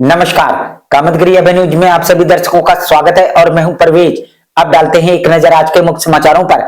नमस्कार, कामतगिरी न्यूज में आप सभी दर्शकों का स्वागत है और मैं हूं परवेज। अब डालते हैं एक नजर आज के मुख्य समाचारों पर।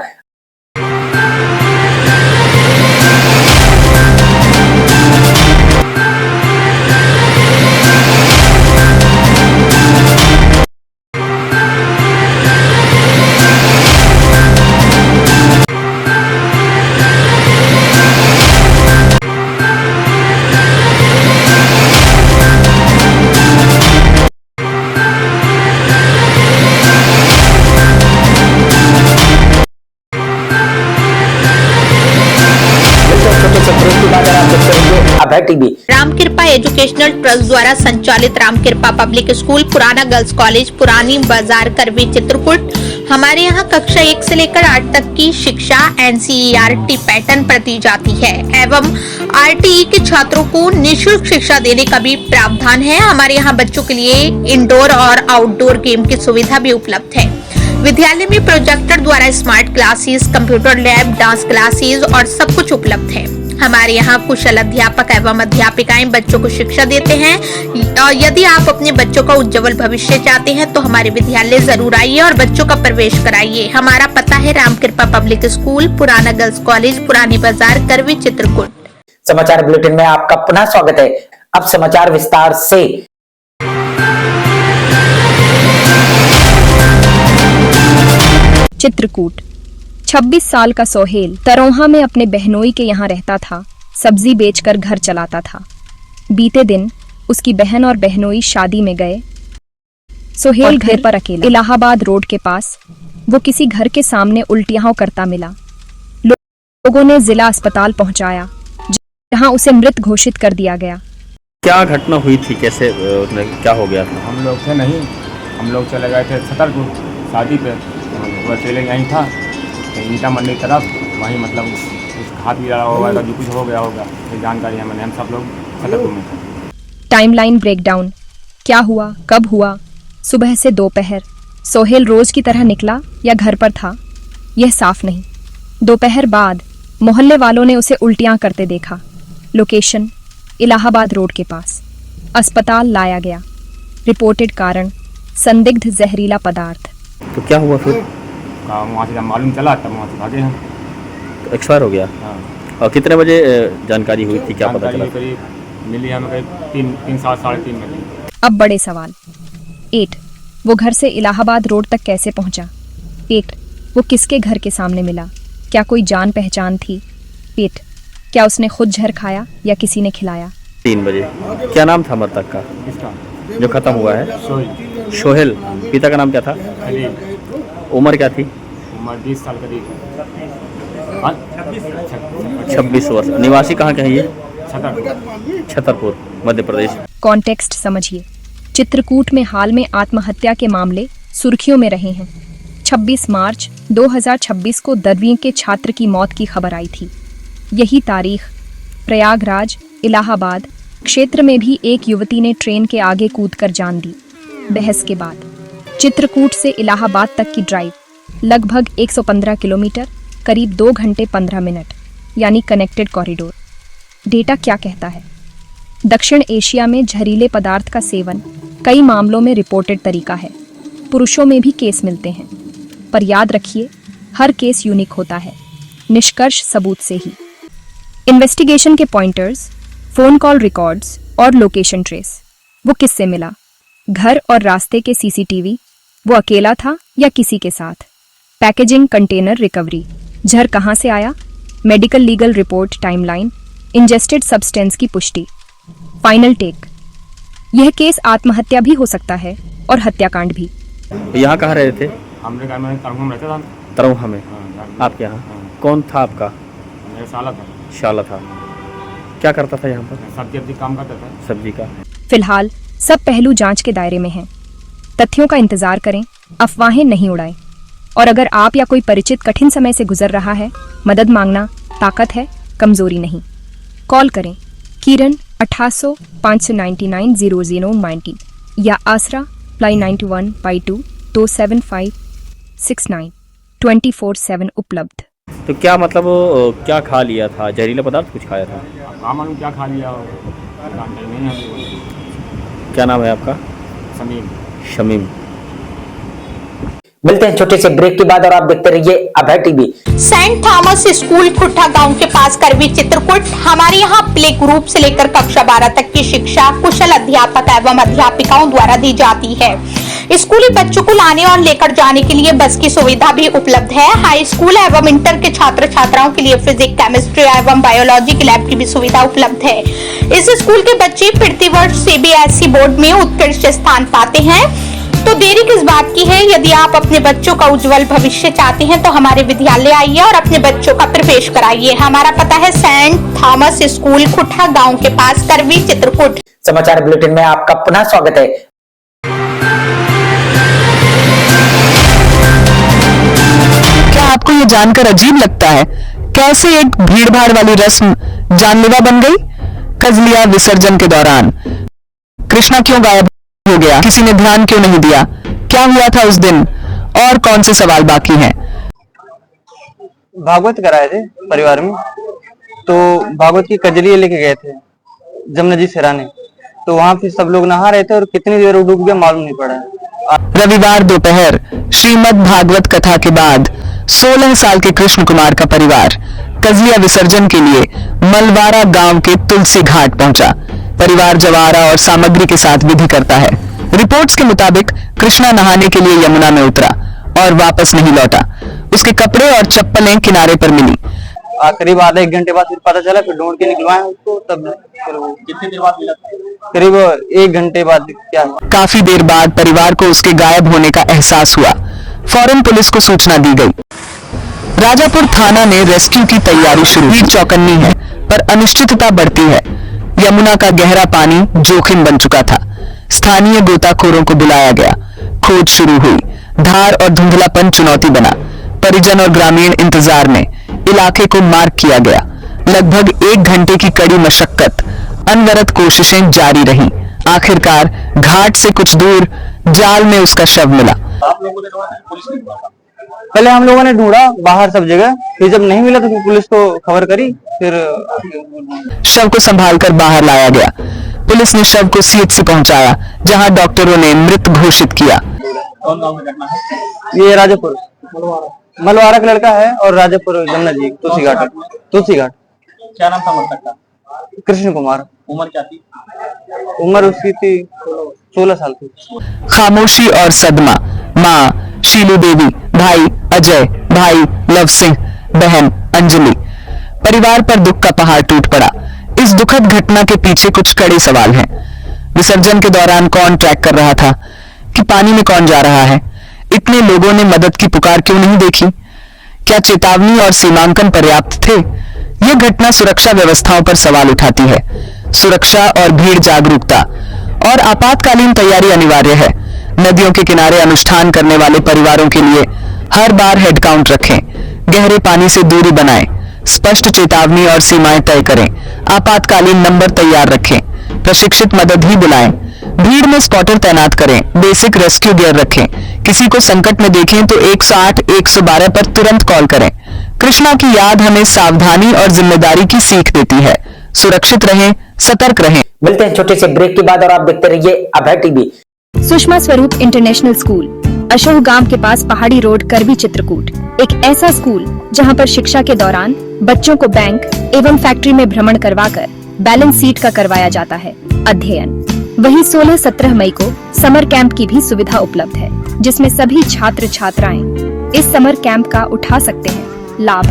अभय टीवी। राम कृपा एजुकेशनल ट्रस्ट द्वारा संचालित राम कृपा पब्लिक स्कूल, पुराना गर्ल्स कॉलेज, पुरानी बाजार, करवी, चित्रकूट। हमारे यहाँ कक्षा 1 से लेकर 8 तक की शिक्षा NCERT पैटर्न पर दी जाती है एवं RTE के छात्रों को निःशुल्क शिक्षा देने का भी प्रावधान है। हमारे यहाँ बच्चों के लिए इंडोर और आउटडोर गेम की सुविधा भी उपलब्ध है। विद्यालय में प्रोजेक्टर द्वारा smart classes, computer lab, dance classes और सब कुछ उपलब्ध है। हमारे यहाँ कुशल अध्यापक एवं अध्यापिकाएं बच्चों को शिक्षा देते हैं। यदि आप अपने बच्चों का उज्जवल भविष्य चाहते हैं तो हमारे विद्यालय जरूर आइए और बच्चों का प्रवेश कराइए। हमारा पता है राम कृपा पब्लिक स्कूल, पुराना गर्ल्स कॉलेज, पुरानी बाजार, करवी, चित्रकूट। समाचार बुलेटिन में आपका पुनः स्वागत है। अब समाचार विस्तार से। चित्रकूट। 26 साल का सोहेल तरोहा में अपने बहनोई के यहाँ रहता था। सब्जी बेचकर घर चलाता था। बीते दिन उसकी बहन और बहनोई शादी में गए। सोहेल घर पर अकेला इलाहाबाद रोड के पास वो किसी घर के सामने उल्टियां करता मिला। लोगों ने जिला अस्पताल पहुंचाया जहां उसे मृत घोषित कर दिया गया। क्या घटना हुई थी, कैसे क्या हो गया था? हम लोग थे नहीं, हम लोग चले गए थे छतरपुर शादी पे। वो अकेले यहीं था ईंटा मंडी की तरफ, वहीं मतलब कुछ हाथ भी लड़ा होगा, जो कुछ हो गया होगा, ये जानकारी है। मैंने हम सब लोग छतरपुर में थे। Timeline breakdown. क्या हुआ, कब हुआ? सुबह से दोपहर। सोहेल रोज की तरह निकला या घर पर था, यह साफ नहीं। दोपहर बाद मोहल्ले वालों ने उसे उल्टियां करते देखा। लोकेशन इलाहाबाद रोड के पास। अस्पताल लाया गया। रिपोर्टेड कारण संदिग्ध जहरीला पदार्थ। तो क्या हुआ फिर? वहाँ से जब मालूम चला तब वहाँ से भागे हम। तो एक्सपायर हो गया। हाँ। और कितने बजे जानकारी हुई थी, क्या पता चला? करीब मिली हमें करीब 3 साढ़े 3 बजे। अब बड़े सवाल। 8 वो घर से इलाहाबाद रोड तक कैसे पहुंचा? 8 वो किसके घर के सामने मिला? क्या कोई जान पहचान थी? 8 क्या उसने खुद जहर खाया या किसी ने खिलाया? 3 बजे। क्या नाम था मृतक का किसका जो खत्म हुआ है? सोहेल। पिता का नाम क्या था? खलील। उम्र क्या थी? उम्र 20 साल करीब। 26 वर्ष। निवासी कहाँ के हैं ये? छतरपुर, मध्य प्रदेश। कॉन्टेक्स्ट समझिए। चित्रकूट में हाल में आत्महत्या के मामले सुर्खियों में रहे हैं। 26 मार्च 2026 को 10वीं के छात्र की मौत की खबर आई थी। यही तारीख प्रयागराज, इलाहाबाद क्षेत्र में भी एक युवती ने ट्रेन के आगे कूदकर जान दी। बहस के बाद चित्रकूट से इलाहाबाद तक की ड्राइव लगभग 115 किलोमीटर, करीब 2 घंटे 15 मिनट, यानी कनेक्टेड कॉरिडोर। डेटा क्या कहता है? दक्षिण एशिया में जहरीले पदार्थ का सेवन कई मामलों में रिपोर्टेड तरीका है। पुरुषों में भी केस मिलते हैं, पर याद रखिए हर केस यूनिक होता है, निष्कर्ष सबूत से ही। इन्वेस्टिगेशन के पॉइंटर्स, फोन कॉल रिकॉर्ड्स और लोकेशन ट्रेस। वो किससे मिला? घर और रास्ते के CCTV। वो अकेला था या किसी के साथ? Packaging, container, recovery. जहर कहाँ से आया? Medical legal report, timeline, ingested substance की पुष्टि। Final take. यह केस आत्महत्या भी हो सकता है और हत्याकांड भी। यहाँ कहाँ रहे थे? हमने घर में तरोहा में रहता था। तरोहा में? हाँ, आपके यहाँ कौन था आपका? मेरा साला था। शाला था। क्या करता था यहाँ पर? सब्जी काम करता था। सब्जी का। फिलहाल सब पहलू जांच के दायरे में हैं। तथ्यों का इंतजार करें, अफवाहें नहीं उड़ाएं। और अगर आप या कोई परिचित कठिन समय से गुजर रहा है, मदद मांगना ताकत है, कमजोरी नहीं। कॉल करें किरण 8800 599 0019 या आसरा +91/2 27569 24/7 उपलब्ध। तो क्या मतलब क्या खा लिया था? जहरीला पदार्थ कुछ खाया था? मालूम क्या खा लिया, जानकारी नहीं है। क्या नाम है आपका? समीम। शमीम। मिलते हैं छोटे से ब्रेक के बाद और आप देखते रहिए Abhay TV. Saint Thomas school खुट्टा गांव के पास करवी चित्रकूट। हमारे यहाँ प्ले ग्रुप से लेकर कक्षा 12 तक की शिक्षा कुशल अध्यापक एवं अध्यापिकाओं द्वारा दी जाती है। स्कूली बच्चों को लाने और लेकर जाने के लिए बस की सुविधा भी उपलब्ध है। हाई स्कूल एवं इंटर के छात्र छात्राओं के लिए फिजिक्स, केमिस्ट्री एवं बायोलॉजी की लैब की भी सुविधा उपलब्ध है। इस स्कूल के बच्चे प्रतिवर्ष सीबीएसई बोर्ड में उत्कृष्ट स्थान पाते हैं। तो देरी किस बात की है? यदि आप अपने बच्चों का उज्जवल भविष्य चाहते हैं तो हमारे विद्यालय आइए और अपने बच्चों का प्रवेश कराइए। हमारा पता है सेंट थॉमस स्कूल खुट्टा गांव के पास करवी चित्रकूट। समाचार बुलेटिन में आपका पुनः स्वागत है। क्या आपको ये जानकर अजीब लगता है कैसे एक भीड़भाड़ वाली रस्म जानलेवा बन गई? कजलिया विसर्जन के दौरान कृष्णा क्यों गायब हो गया? किसी ने ध्यान क्यों नहीं दिया? क्या हुआ था उस दिन? और कौन से सवाल बाकी हैं? भागवत कराए थे परिवार में, तो भागवत की कजलियां लेके गए थे जमुना जी सिराने, तो वहां पे सब लोग नहा रहे थे और कितनी देर वो डूब गया मालूम नहीं पड़ा। रविवार दोपहर श्रीमद् भागवत कथा के बाद 16 साल के कृष्ण कुमार का परिवार कजलिया विसर्जन के लिए मलवारा गांव के तुलसी घाट पहुंचा। परिवार जवारा और सामग्री के साथ विधि करता है। रिपोर्ट्स के मुताबिक कृष्णा नहाने के लिए यमुना में उतरा और वापस नहीं लौटा। उसके कपड़े और चप्पलें किनारे पर मिली। करीब आधा एक घंटे बाद फिर पता चला, फिर ढूंढ के निकलवाए उसको। तब फिर वो कितनी देर बाद मिला? करीब 1 घंटे बाद। क्या काफी देर बाद परिवार को उसके गायब होने का एहसास हुआ। फौरन पुलिस को सूचना दी गई। राजापुर थाना ने रेस्क्यू की तैयारी शुरू की। चौकन्नी है पर अनिश्चितता बढ़ती है। यमुना का गहरा पानी जोखिम बन चुका था। स्थानीय गोताखोरों को बुलाया गया। खोज शुरू हुई। धार और धुंधलापन चुनौती बना। परिजन और ग्रामीण इंतजार में। इलाके को मार्क किया गया। लगभग 1 घंटे की कड़ी मशक्कत, अनवरत कोशिशें जारी रहीं। आखिरकार घाट से कुछ दूर जाल में उसका शव मिला। पहले हम लोगों ने ढूंढा बाहर सब जगह, फिर जब नहीं मिला तो फिर पुलिस को खबर करी। फिर शव को संभालकर बाहर लाया गया। पुलिस ने शव को सीएचसी पहुंचाया, जहां डॉक्टरों ने मृत घोषित किया। ये राजापुर मलवारा का लड़का है और राजापुर जमुना जी तुलसी घाट। क्या नाम था मृतक का? कृष्ण कुमार। उम्र क्या थी? उम्र उसकी थी 16 साल की। खामोशी और सदमा। माँ शीलू देवी, भाई अजय, भाई लव सिंह, बहन अंजलि। परिवार पर दुख का पहाड़ टूट पड़ा। इस दुखद घटना के पीछे कुछ कड़े सवाल हैं। विसर्जन के दौरान कौन ट्रैक कर रहा था कि पानी में कौन जा रहा है? इतने लोगों ने मदद की पुकार क्यों नहीं देखी? क्या चेतावनी और सीमांकन पर्याप्त थे? यह घटना सुरक्षा व्यवस्थाओं पर सवाल उठाती है। सुरक्षा और भीड़ जागरूकता और आपातकालीन तैयारी अनिवार्य है। नदियों के किनारे अनुष्ठान करने वाले परिवारों के लिए हर बार हेड काउंट रखें। गहरे पानी से दूरी बनाएं। स्पष्ट चेतावनी और सीमाएं तय करें। आपातकालीन नंबर तैयार रखें। प्रशिक्षित मदद ही बुलाएं। भीड़ में स्पॉटर तैनात करें। बेसिक रेस्क्यू गियर रखें। किसी को संकट में देखें तो 108 112 पर तुरंत कॉल करें। कृष्णा की याद हमें सावधानी और जिम्मेदारी की सीख देती है। सुरक्षित रहें, सतर्क रहें। मिलते हैं छोटे से ब्रेक के बाद और आप देखते रहिए अभय टीवी। सुषमा स्वरूप इंटरनेशनल स्कूल, अशोक गांव के पास पहाड़ी रोड, करवी चित्रकूट। एक ऐसा स्कूल जहां पर शिक्षा के दौरान बच्चों को बैंक एवं फैक्ट्री में भ्रमण करवाकर बैलेंस सीट का करवाया जाता है अध्ययन। वहीं 16-17 मई को समर कैंप की भी सुविधा उपलब्ध है, जिसमें सभी छात्र छात्राएं इस समर कैंप का उठा सकते हैं लाभ।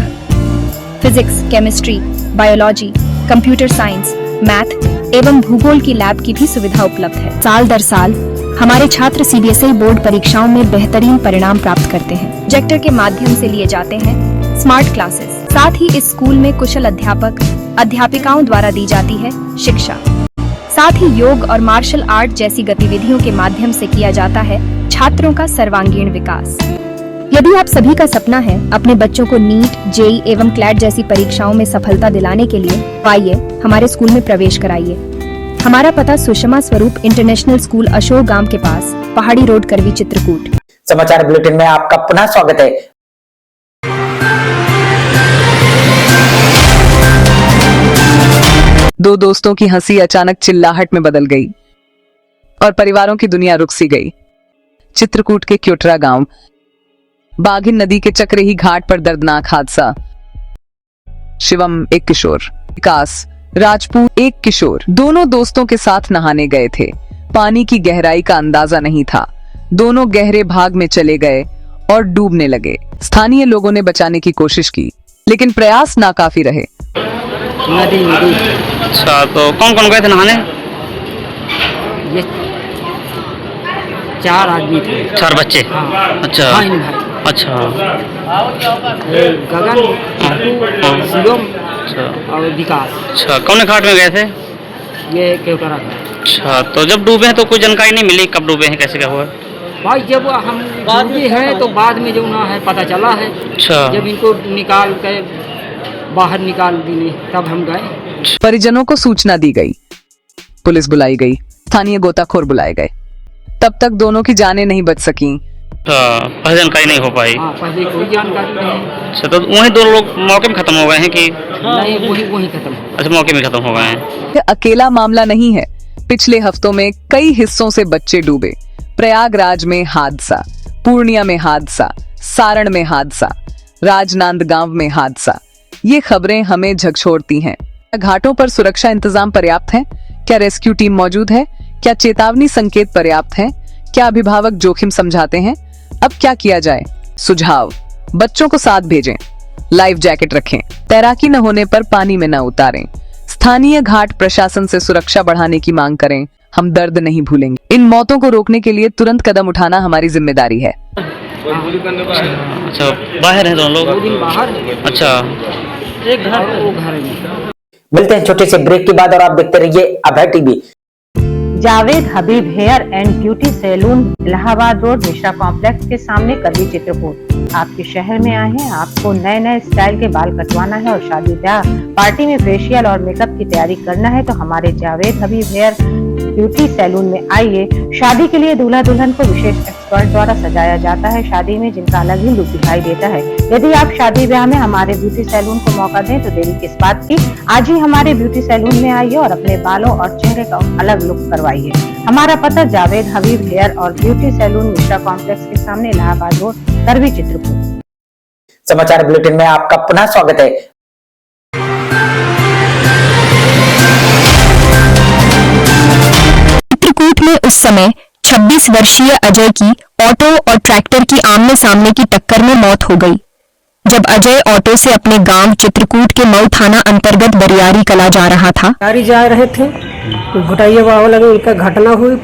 Physics, chemistry, biology, computer science, math एवं भूगोल की लैब की भी सुविधा उपलब्ध है। साल दर साल हमारे छात्र सीबीएसई बोर्ड परीक्षाओं में बेहतरीन परिणाम प्राप्त करते हैं। प्रोजेक्टर के माध्यम से लिए जाते हैं स्मार्ट क्लासेस। साथ ही इस स्कूल में कुशल अध्यापक अध्यापिकाओं द्वारा दी जाती है शिक्षा। साथ ही योग और मार्शल आर्ट जैसी गतिविधियों के माध्यम से किया जाता है छात्रों का सर्वांगीण विकास। यदि आप सभी का सपना है अपने बच्चों को नीट, जेई एवं क्लैट जैसी परीक्षाओं में सफलता दिलाने के लिए, आइए हमारे स्कूल में प्रवेश कराइए। हमारा पता सुषमा स्वरूप इंटरनेशनल स्कूल, अशोक गांव के पास, पहाड़ी रोड, करवी चित्रकूट। समाचार बुलेटिन में आपका पुनः स्वागत है। दो दोस्तों की हंसी अचानक चिल्लाहट में बदल गई। और परिवारों की दुनिया रुक सी गई। चित्रकूट के क्योटरा गांव, बाघिन नदी के चक्रेही घाट पर दर्दनाक हादसा। शिवम एक किशोर, विकास राजपूत एक किशोर, दोनों दोस्तों के साथ नहाने गए थे। पानी की गहराई का अंदाजा नहीं था। दोनों गहरे भाग में चले गए और डूबने लगे। स्थानीय लोगों ने बचाने की कोशिश की, लेकिन प्रयास नाकाफी रहे। नदी नदी। अच्छा, तो कौन कौन गए थे नहाने? ये 4 आदमी थे। 4 बच्चे। हाँ। अच्छा हाँ, इन भाई। अच्छा ये गगन, शिवम अच्छा और विकास। अच्छा, कौन घाट में गए थे? ये केवटरा था। अच्छा, तो जब डूबे हैं तो कोई जानकारी नहीं मिली कब डूबे हैं, कैसे क्या हुआ? भाई जब हम डूबे हैं तो बाद में जो ना है पता चला है। अच्छा। जब इनको निकाल के बाहर निकाल दिए तब हम गए। परिजनों को सूचना दी गई, पुलिस बुलाई गई, स्थानीय गोताखोर बुलाए गए। तब तक दोनों की जानें नहीं बच सकी। पहले जानकारी नहीं हो पाई। हाँ, पहले कोई जानकारी नहीं। अच्छा, तो वहीं 2 लोग मौके में खत्म हो गए हैं कि? नहीं, वही खत्म हो। अच्छा, मौके में खत्म हो गए हैं। यह अकेला मामला नहीं है। पिछले हफ्तों में कई हिस्सों से बच्चे डूबे। प्रयागराज में हादसा, पूर्णिया में हादसा, सारण में हादसा, राजनांदगांव में हादसा। ये खबरें हमें झकझोरती हैं। घाटों पर सुरक्षा इंतजाम पर्याप्त है? क्या रेस्क्यू टीम मौजूद है? क्या चेतावनी संकेत पर्याप्त है? क्या अभिभावक जोखिम समझाते हैं? अब क्या किया जाए? सुझाव: बच्चों को साथ भेजें, लाइफ जैकेट रखें, तैराकी न होने पर पानी में न उतारें। स्थानीय घाट प्रशासन से सुरक्षा बढ़ाने की मांग करें। हम दर्द नहीं भूलेंगे। इन मौतों को रोकने के लिए तुरंत कदम उठाना हमारी जिम्मेदारी है। अच्छा, बाहर हैं दोनों लोग? 2 दिन बाहर। अच्छा, एक घर वो घर में। मिलते हैं छोटे से ब्रेक के बाद और आप देखते रहिए Abhay TV. Javed Habib hair and beauty salon, Allahabad road, Mishra complex के सामने, करवी चित्रकूट। आपके शहर में आए हैं, आपको नए नए स्टाइल के बाल कटवाना है और शादी ब्याह पार्टी में फेशियल और मेकअप की तैयारी करना है तो हमारे Javed Habib hair beauty salon में आइए। शादी के लिए दूल्हा दुल्हन को विशेष एक्सपर्ट द्वारा सजाया जाता है, शादी में जिनका अलग ही लुक दिखाई देता है। यदि आप शादी ब्याह में हमारे ब्यूटी सैलून को मौका दें तो देरी किस बात की, आज ही हमारे ब्यूटी सैलून में आइए और अपने बालों और चेहरे का अलग लुक करवाइए। हमारा पता जावेद हबीब हेयर और ब्यूटी सैलून, मिश्रा कॉम्प्लेक्स के सामने, इलाहाबाद रोड, करवी चित्रकूट। समाचार बुलेटिन में आपका पुनः स्वागत है। चित्रकूट में उस समय 26 वर्षीय अजय की ऑटो और ट्रैक्टर की आमने सामने की टक्कर में मौत हो गई। जब अजय ऑटो से अपने गांव चित्रकूट के मऊ थाना अंतर्गत बरियारी कला जा रहा था, गाड़ी जा रहे थे, घुटाइया बाबा लगे, उनका घटना हुई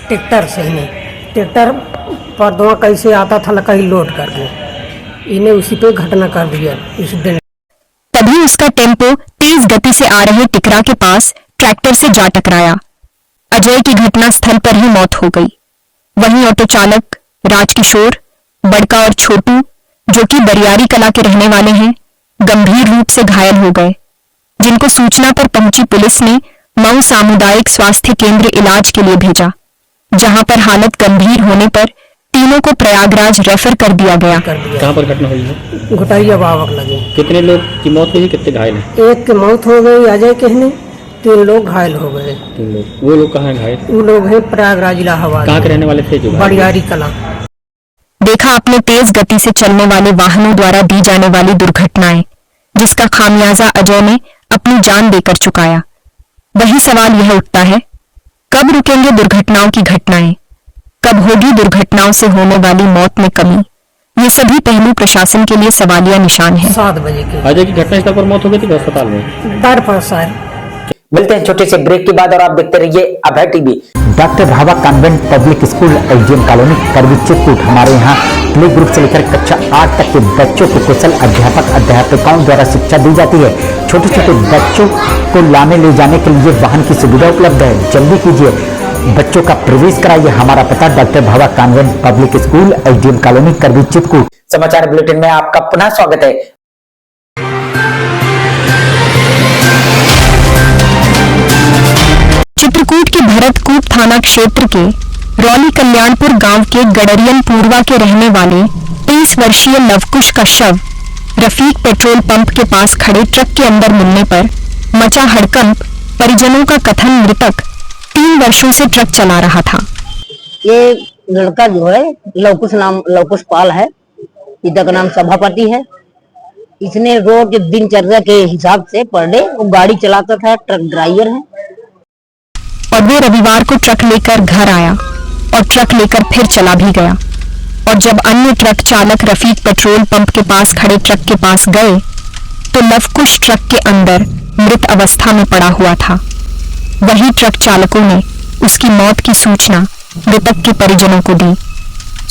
ट्रैक्टर से ही। ट्रैक्टर पर दवा कैसे आता था कहीं लोड करके, इन्हें उसी पे घटना कर दिया इस दिन। तभी उसका टेम्पो तेज गति से आ रहे टिकरा के पास ट्रैक्टर से जा टकराया। अजय की घटना स्थल पर ही मौत हो गई। वहीं ऑटो चालक राजकिशोर, बड़का और छोटू, जो कि बरियारी कला के रहने वाले हैं, गंभीर रूप से घायल हो गए, जिनको सूचना पर पहुंची पुलिस ने मऊ सामुदायिक स्वास्थ्य केंद्र इलाज के लिए भेजा, जहां पर हालत गंभीर होने पर तीनों को प्रयागराज रेफर कर दिया गया। कहाँ पर घटना हुई है? घुटाइया बाबा लगे। कितने लोग की मौत हुई, कितने घायल हैं? एक की मौत हो गई अजय के ने, 3 लोग घायल हो गए। 3 लोग। वो लोग कहाँ हैं घायल? वो लोग हैं प्रयागराज, इलाहाबाद। कहाँ के रहने वाले थे जो? बरियारी कला। देखा आपने तेज गति से चलने वाले वाहनों द्वारा दी जाने वाली दुर्घटनाएं, जिसका खामियाजा अजय ने अपनी जान देकर चुकाया। वही सवाल यह उठता है, कब रुकेंगे दुर्घटनाओं की घटनाएं? कब होगी दुर्घटनाओं से होने वाली मौत में कमी? ये सभी पहलू प्रशासन के लिए सवालिया निशान है। 7 बजे के अजय की घटनास्थल पर मौत हो गई थी अस्पताल में। दर पर सार। मिलते हैं छोटे से ब्रेक के बाद और आप देखते रहिए Abhay TV. Doctor Bhava convent public school, SDM colony, Karvi Chitrakoot. हमारे यहाँ प्ले ग्रुप से लेकर कक्षा 8 तक के बच्चों को कुशल अध्यापक अध्यापिकाओं द्वारा शिक्षा दी जाती है। छोटे छोटे बच्चों को लाने ले जाने के लिए वाहन की सुविधा उपलब्ध है। जल्दी कीजिए, बच्चों का प्रवेश कराइए। हमारा पता doctor Bhava convent public school, SDM colony, Karvi Chitrakoot. समाचार बुलेटिन में आपका पुनः स्वागत है। चित्रकूट के भरतकूप थाना क्षेत्र के रौली कल्याणपुर गांव के गडरियन पूर्वा के रहने वाले 30 वर्षीय लवकुश का शव रफीक पेट्रोल पंप के पास खड़े ट्रक के अंदर मिलने पर मचा हड़कंप। परिजनों का कथन, मृतक 3 वर्षों से ट्रक चला रहा था। ये लड़का जो है लवकुश पाल है, पिता का नाम सभापति है। इसने रोज दिनचर्या के हिसाब से पर डे वो गाड़ी चलाता था, ट्रक ड्राइवर है। और वो रविवार को ट्रक लेकर घर आया और ट्रक लेकर फिर चला भी गया। और जब अन्य ट्रक चालक रफीक पेट्रोल पंप के पास खड़े ट्रक के पास गए तो लवकुश ट्रक के अंदर मृत अवस्था में पड़ा हुआ था। वही ट्रक चालकों ने उसकी मौत की सूचना मृतक के परिजनों को दी।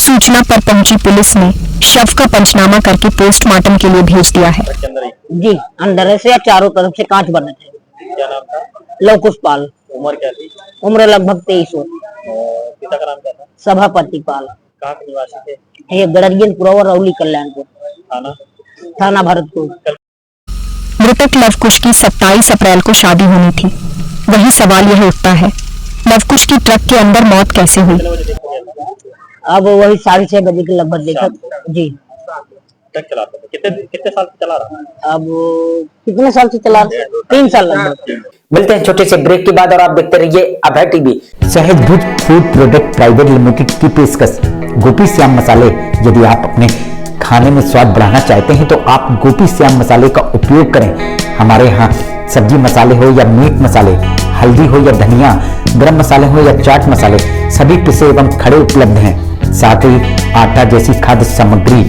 सूचना पर पहुंची पुलिस ने शव का पंचनामा करके पोस्टमार्टम के लिए भेज दिया है। जी, अंदर से चारों तरफ से कांच बने थे। क्या नाम था? लवकुश पाल। उम्र क्या थी? उम्र लगभग 23 वर्ष। पिता का नाम क्या था? सभापति पाल। कहाँ के निवासी थे? ये गड़रियनपुर और रौली कल्याणपुर, थाना भरतपुर। मृतक लवकुश की 27 अप्रैल को शादी होनी थी। वही सवाल यह उठता है, लवकुश की ट्रक के अंदर मौत कैसे हुई? अब वही 6:30 बजे के लगभग देखा। जी, ट्रक चलाता था। कितने साल से चला रहा? अब कितने साल से चला रहा? 3 साल लगभग। मिलते हैं छोटे से ब्रेक के बाद और आप देखते रहिए अभय टीवी। सहज भुज फूड प्रोडक्ट प्राइवेट लिमिटेड की पेशकश गोपी श्याम मसाले। यदि आप अपने खाने में स्वाद बढ़ाना चाहते हैं तो आप गोपी श्याम मसाले का उपयोग करें। हमारे यहाँ सब्जी मसाले हो या मीट मसाले, हल्दी हो या धनिया, गरम मसाले हो या चाट मसाले, सभी पिसे एवं खड़े उपलब्ध हैं। साथ ही आटा जैसी खाद्य सामग्री,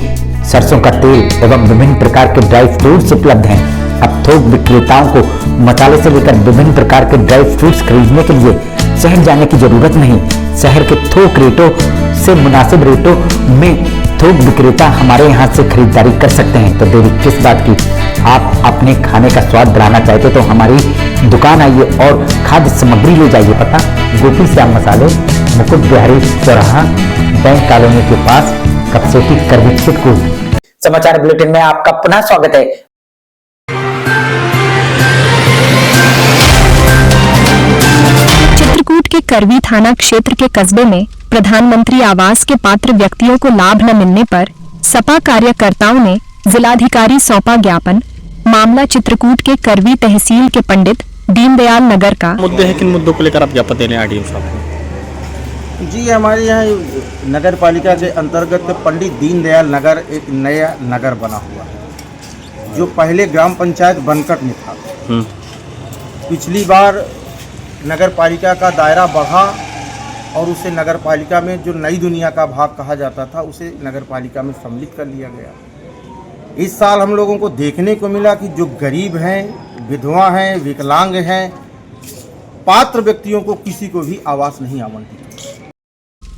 सरसों का तेल एवं विभिन्न प्रकार के ड्राई फ्रूट्स उपलब्ध हैं। अब थोक विक्रेताओं को मसाले से लेकर विभिन्न प्रकार के ड्राई फ्रूट्स खरीदने के लिए शहर जाने की जरूरत नहीं। शहर के थोक रेटों से मुनासिब रेटों में थोक विक्रेता हमारे यहाँ से खरीदारी कर सकते हैं। तो देरी किस बात की? आप अपने खाने का स्वाद बढ़ाना चाहते तो हमारी दुकान आइए और खाद्य सामग्री ले जाइए। पता गोपी श्याम मसाले, मुकुट बिहारी चौराहा, बैंक कॉलोनी के पास, कपसेटी करवी चित्रकूट। समाचार बुलेटिन में आपका पुनः स्वागत है। चित्रकूट के करवी थाना क्षेत्र के कस्बे में प्रधानमंत्री आवास के पात्र व्यक्तियों को लाभ न मिलने पर सपा कार्यकर्ताओं ने जिलाधिकारी सौंपा ज्ञापन। मामला चित्रकूट के करवी तहसील के पंडित दीनदयाल नगर का। मुद्दे हैं, किन मुद्दों को लेकर आप ज्ञापन देने आरडीओ साहब? जी, हमारे यहाँ नगर पालिका के अंतर्गत पंडित दीनदयाल नगर एक नया नगर बना हुआ है जो पहले ग्राम पंचायत बनकट में था। पिछली बार नगर पालिका का दायरा बढ़ा और उसे नगर पालिका में जो नई दुनिया का भाग कहा जाता था उसे नगर पालिका में सम्मिलित कर लिया गया। इस साल हम लोगों को देखने को मिला कि जो गरीब हैं, विधवा हैं, विकलांग हैं, पात्र व्यक्तियों को किसी को भी आवास नहीं आवंटित।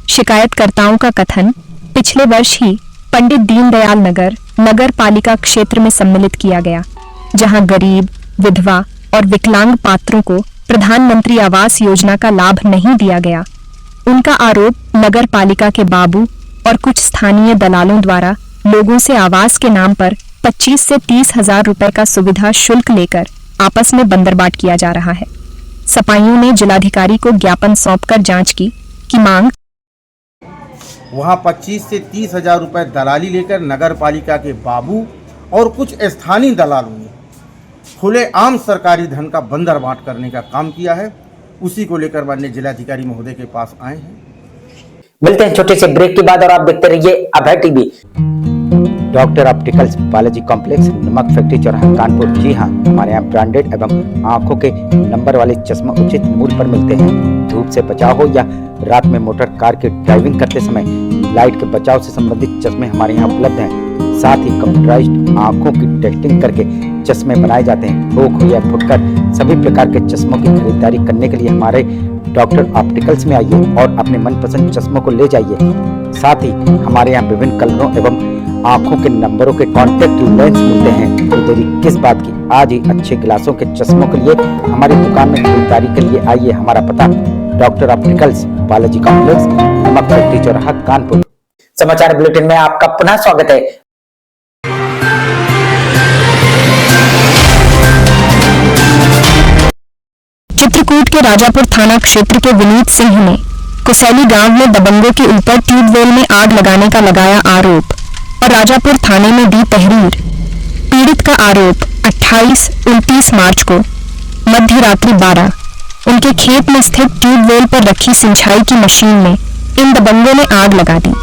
शिकायतकर्ताओं का कथन, पिछले वर्ष ही पंडित दीनदयाल नगर नगर पालिका क्षेत्र में सम्मिलित किया गया, जहां गरीब, विधवा और विकलांग पात्रों को प्रधानमंत्री आवास योजना का लाभ नहीं दिया गया। उनका आरोप नगर पालिका के बाबू और कुछ स्थानीय दलालों द्वारा लोगों से आवास के नाम पर 25 से 30 हजार रुपए का सुविधा शुल्क लेकर आपस में बंदरबाट किया जा रहा है। सपाइयों ने जिलाधिकारी को ज्ञापन सौंपकर जांच की कि मांग वहां 25 से 30 हजार रुपए दलाली लेकर नगर पालिका के बाबू और कुछ स्थानीय दलालों ने खुले आम सरकारी धन का बंदरबाट करने का काम किया है। उसी को लेकर माननीय जिलाधिकारी महोदय के पास आए हैं। मिलते हैं छोटे से ब्रेक के बाद और आप देखते रहिए Abhay TV. Doctor opticals Balaji complex, नमक फैक्ट्री चौराहा, कानपुर। जी हाँ, हमारे यहाँ ब्रांडेड एवं आंखों के नंबर वाले चश्मा उचित मूल्य पर मिलते हैं। धूप से बचाव हो या रात में मोटर कार की ड्राइविंग करते समय लाइट के बचाव से संबंधित चश्मे हमारे यहाँ उपलब्ध हैं। साथ ही कंप्यूटराइज्ड आंखों की टेस्टिंग करके चश्मे बनाए जाते हैं। थोक हो या फुटकर सभी प्रकार के चश्मों की खरीदारी करने के लिए हमारे डॉक्टर ऑप्टिकल्स में आइए और अपने मनपसंद चश्मों को ले जाइए। साथ ही हमारे यहाँ विभिन्न कलरों एवं आंखों के नंबरों के कॉन्टेक्ट लेंस मिलते हैं। तो देरी किस बात की? आज ही अच्छे गिलासों के चश्मों के लिए हमारी दुकान में खरीदारी के लिए आइए। हमारा पता डॉक्टर ऑप्टिकल्स बालाजी कॉम्प्लेक्स, नमक फैक्ट्री चौराहा, कानपुर। समाचार बुलेटिन में आपका पुनः स्वागत है। चित्रकूट के राजापुर थाना क्षेत्र के विनीत सिंह ने कुसैली गांव में दबंगों के ऊपर ट्यूबवेल में आग लगाने का लगाया आरोप और राजापुर थाने में दी तहरीर। पीड़ित का आरोप 28-29 मार्च को मध्य रात्रि 12 उनके खेत में स्थित ट्यूबवेल पर रखी सिंचाई की मशीन में इन दबंगों ने आग लगा दी,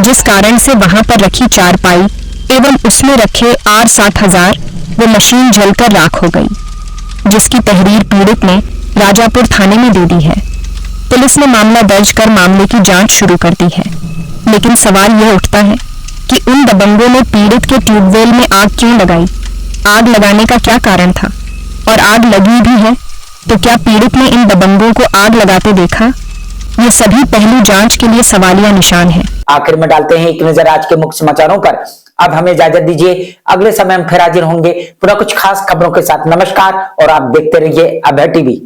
जिस कारण से वहां पर रखी चारपाई एवं उसमें रखे R60,000 वो मशीन जलकर राख हो गई, जिसकी तहरीर पीड़ित ने राजापुर थाने में दे दी है। पुलिस ने मामला दर्ज कर मामले की जांच शुरू कर दी है, लेकिन सवाल यह उठता है कि उन दबंगों ने पीड़ित के ट्यूबवेल में आग क्यों लगाई? आग लगाने का क्या कारण था? और आग लगी भी है तो क्या पीड़ित ने इन दबंगों को आग लगाते देखा? ये सभी पहलू जांच के लिए सवालिया निशान है। आखिर में डालते हैं एक नजर आज के मुख्य समाचारों पर। अब हमें इजाजत दीजिए, अगले समय हम फिर हाजिर होंगे पुनः कुछ खास खबरों के साथ। नमस्कार और आप देखते रहिए अभय टीवी।